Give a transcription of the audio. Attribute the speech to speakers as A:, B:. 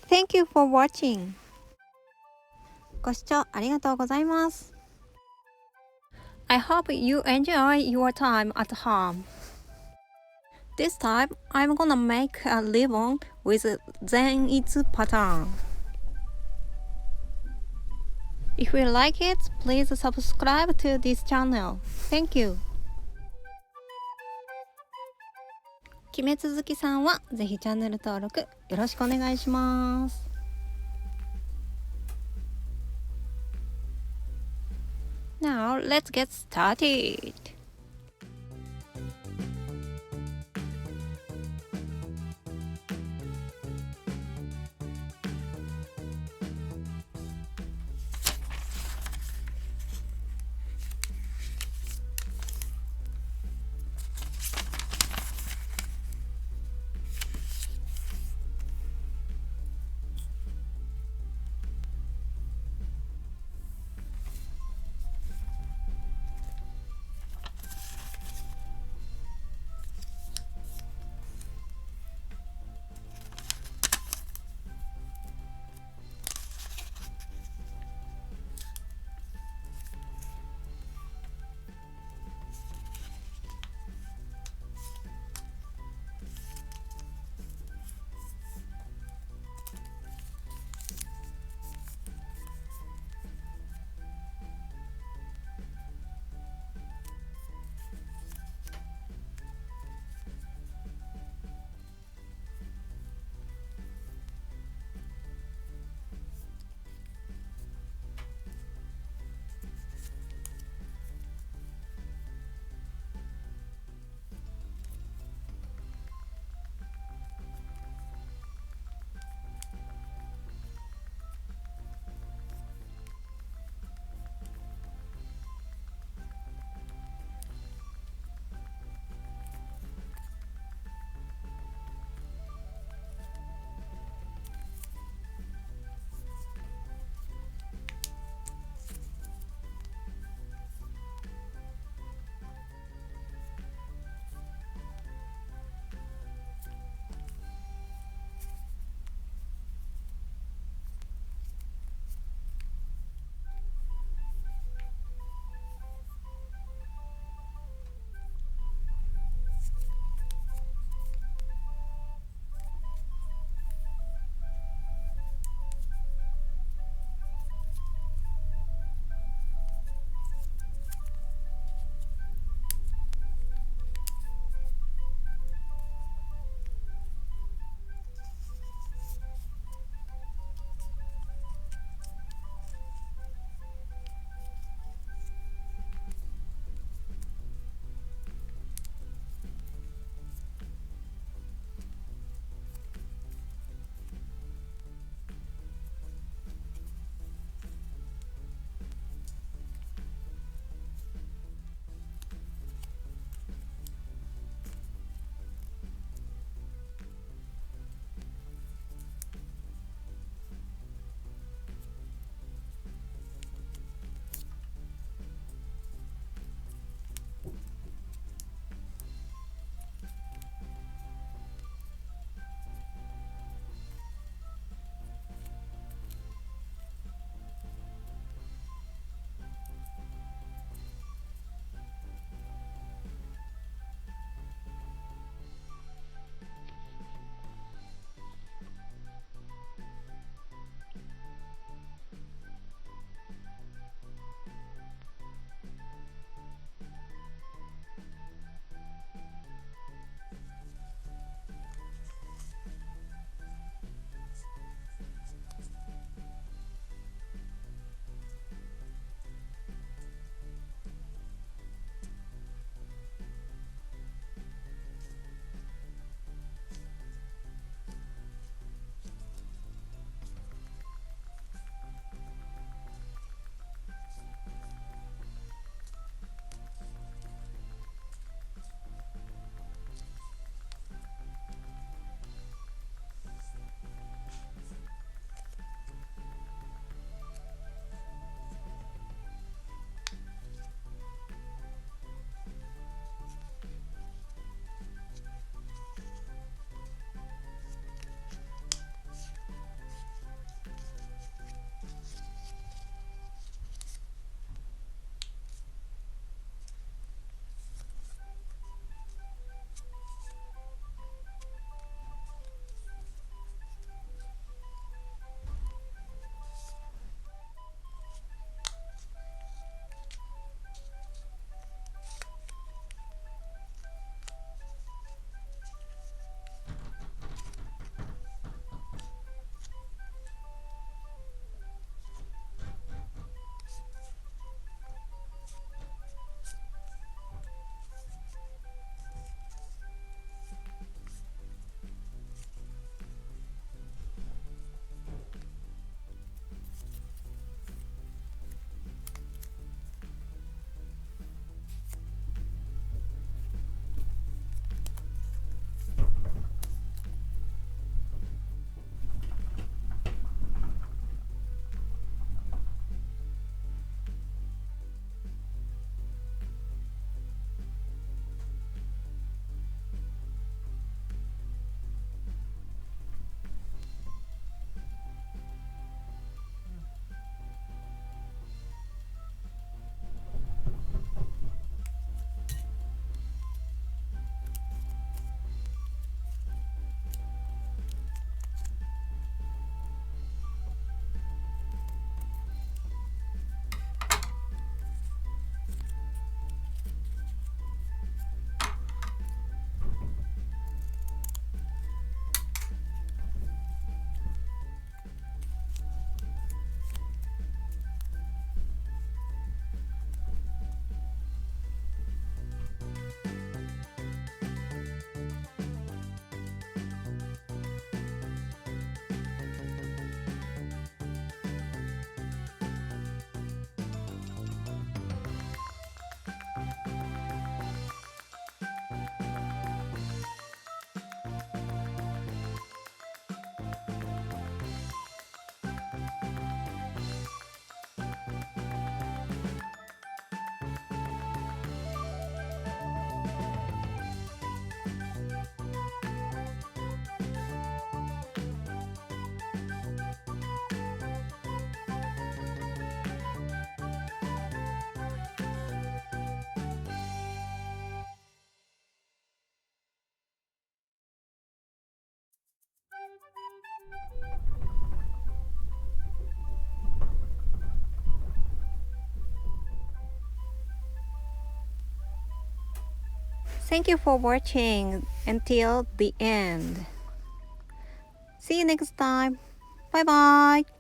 A: Thank you for watching. ご視聴ありがとうございます。I hope you enjoy your time at home. This time, I'm gonna make a ribbon with Zenitsu pattern. If you like it, please subscribe to this channel. Thank you. 決め続きさんはぜひチャンネル登録よろしくお願いします。Now, let's get started. Thank you for watching until the end. See you next time. Bye bye.